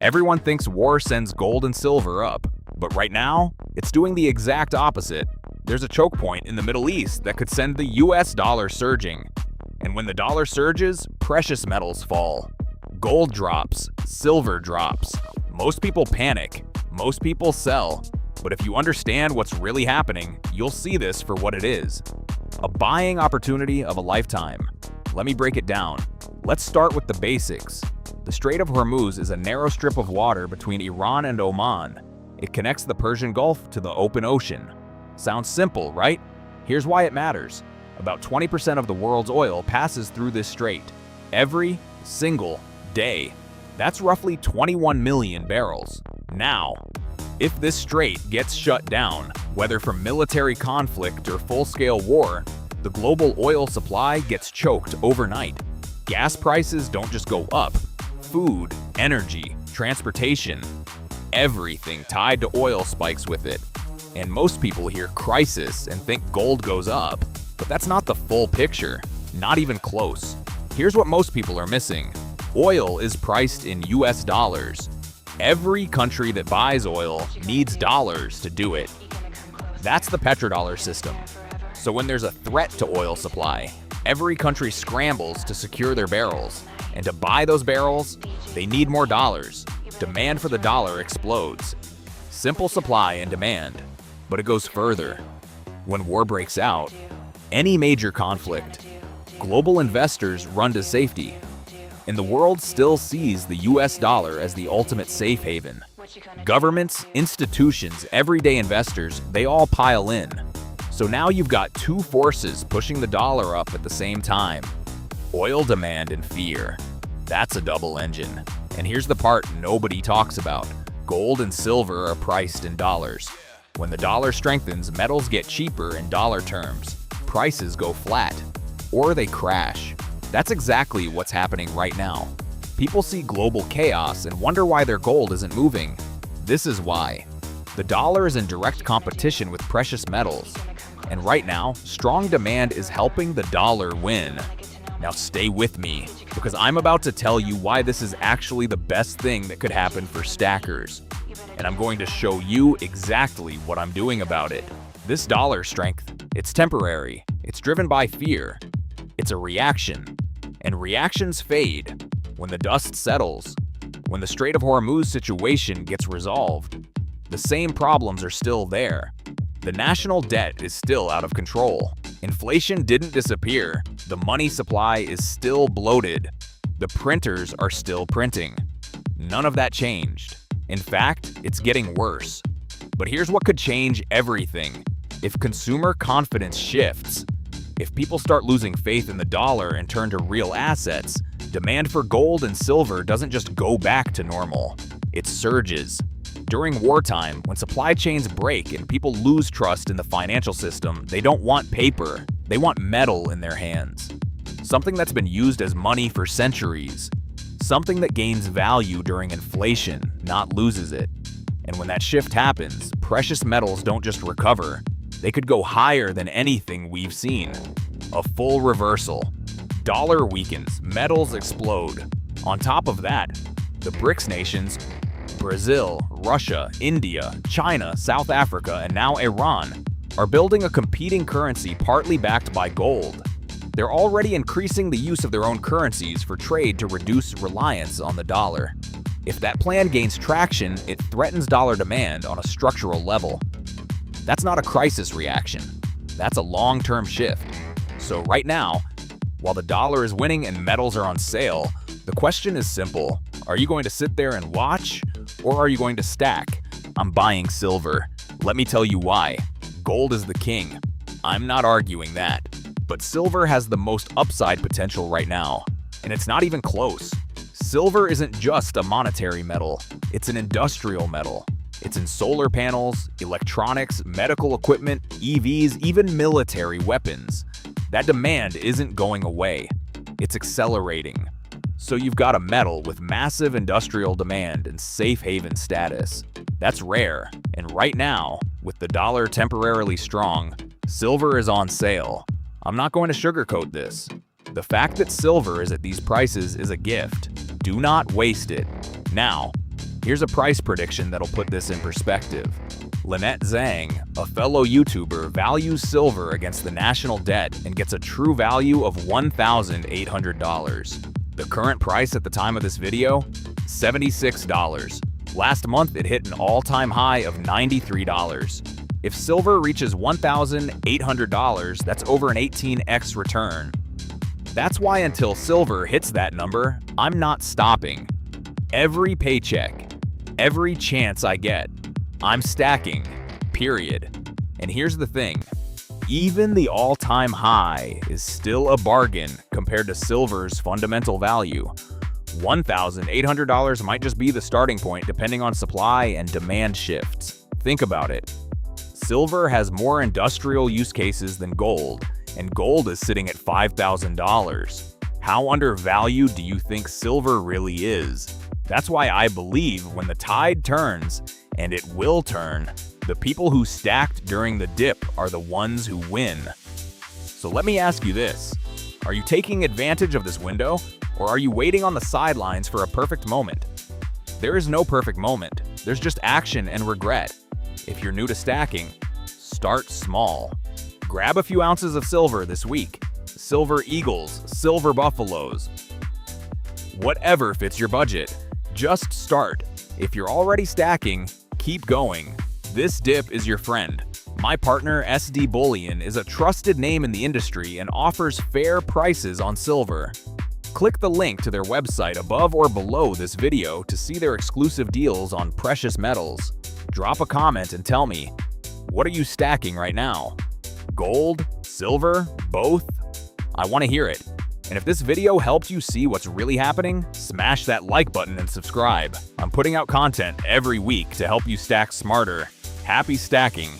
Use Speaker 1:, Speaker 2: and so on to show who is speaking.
Speaker 1: Everyone thinks war sends gold and silver up, but right now, it's doing the exact opposite. There's a choke point in the Middle East that could send the US dollar surging. And when the dollar surges, precious metals fall. Gold drops, silver drops. Most people panic, most people sell. But if you understand what's really happening, you'll see this for what it is. A buying opportunity of a lifetime. Let me break it down. Let's start with the basics. The Strait of Hormuz is a narrow strip of water between Iran and Oman. It connects the Persian Gulf to the open ocean. Sounds simple, right? Here's why it matters. About 20% of the world's oil passes through this strait every single day. That's roughly 21 million barrels. Now, if this strait gets shut down, whether from military conflict or full-scale war, the global oil supply gets choked overnight. Gas prices don't just go up. Food, energy, transportation, everything tied to oil spikes with it. And most people hear crisis and think gold goes up, but that's not the full picture, not even close. Here's what most people are missing. Oil is priced in US dollars. Every country that buys oil needs dollars to do it. That's the petrodollar system. So when there's a threat to oil supply, every country scrambles to secure their barrels. And to buy those barrels, they need more dollars. Demand for the dollar explodes. Simple supply and demand. But it goes further. When war breaks out, any major conflict, global investors run to safety. And the world still sees the US dollar as the ultimate safe haven. Governments, institutions, everyday investors, they all pile in. So now you've got two forces pushing the dollar up at the same time. Oil demand and fear. That's a double engine. And here's the part nobody talks about. Gold and silver are priced in dollars. When the dollar strengthens, metals get cheaper in dollar terms. Prices go flat, or they crash. That's exactly what's happening right now. People see global chaos and wonder why their gold isn't moving. This is why. The dollar is in direct competition with precious metals. And right now, strong demand is helping the dollar win. Now stay with me, because I'm about to tell you why this is actually the best thing that could happen for stackers. And I'm going to show you exactly what I'm doing about it. This dollar strength, it's temporary. It's driven by fear. It's a reaction. And reactions fade when the dust settles. When the Strait of Hormuz situation gets resolved, the same problems are still there. The national debt is still out of control. Inflation didn't disappear. The money supply is still bloated. The printers are still printing. None of that changed. In fact, it's getting worse. But here's what could change everything. If consumer confidence shifts, if people start losing faith in the dollar and turn to real assets, demand for gold and silver doesn't just go back to normal. It surges. During wartime, when supply chains break and people lose trust in the financial system, they don't want paper. They want metal in their hands. Something that's been used as money for centuries. Something that gains value during inflation, not loses it. And when that shift happens, precious metals don't just recover. They could go higher than anything we've seen. A full reversal. Dollar weakens, metals explode. On top of that, the BRICS nations, Brazil, Russia, India, China, South Africa, and now Iran, are building a competing currency partly backed by gold. They're already increasing the use of their own currencies for trade to reduce reliance on the dollar. If that plan gains traction, it threatens dollar demand on a structural level. That's not a crisis reaction. That's a long-term shift. So right now, while the dollar is winning and metals are on sale, the question is simple. Are you going to sit there and watch, or are you going to stack? I'm buying silver. Let me tell you why. Gold is the king. I'm not arguing that. But silver has the most upside potential right now. And it's not even close. Silver isn't just a monetary metal. It's an industrial metal. It's in solar panels, electronics, medical equipment, EVs, even military weapons. That demand isn't going away. It's accelerating. So you've got a metal with massive industrial demand and safe haven status. That's rare. And right now, with the dollar temporarily strong, silver is on sale. I'm not going to sugarcoat this. The fact that silver is at these prices is a gift. Do not waste it. Now, Here's a price prediction that'll put this in perspective. Lynette Zhang, a fellow YouTuber, values silver against the national debt and gets a true value of $1,800. The current price at the time of this video? $76. Last month, it hit an all-time high of $93. If silver reaches $1,800, that's over an 18x return. That's why until silver hits that number, I'm not stopping. Every paycheck, every chance I get, I'm stacking, period. And here's the thing, even the all-time high is still a bargain compared to silver's fundamental value. $1,800 might just be the starting point depending on supply and demand shifts. Think about it. Silver has more industrial use cases than gold, and gold is sitting at $5,000. How undervalued do you think silver really is? That's why I believe when the tide turns, and it will turn, the people who stacked during the dip are the ones who win. So let me ask you this. Are you taking advantage of this window, or are you waiting on the sidelines for a perfect moment? There is no perfect moment. There's just action and regret. If you're new to stacking, start small. Grab a few ounces of silver this week. Silver eagles, silver buffaloes. Whatever fits your budget. Just start. If you're already stacking, keep going. This dip is your friend. My partner SD Bullion is a trusted name in the industry and offers fair prices on silver. Click the link to their website above or below this video to see their exclusive deals on precious metals. Drop a comment and tell me, what are you stacking right now? Gold? Silver? Both? I want to hear it. And if this video helped you see what's really happening, smash that like button and subscribe. I'm putting out content every week to help you stack smarter. Happy stacking!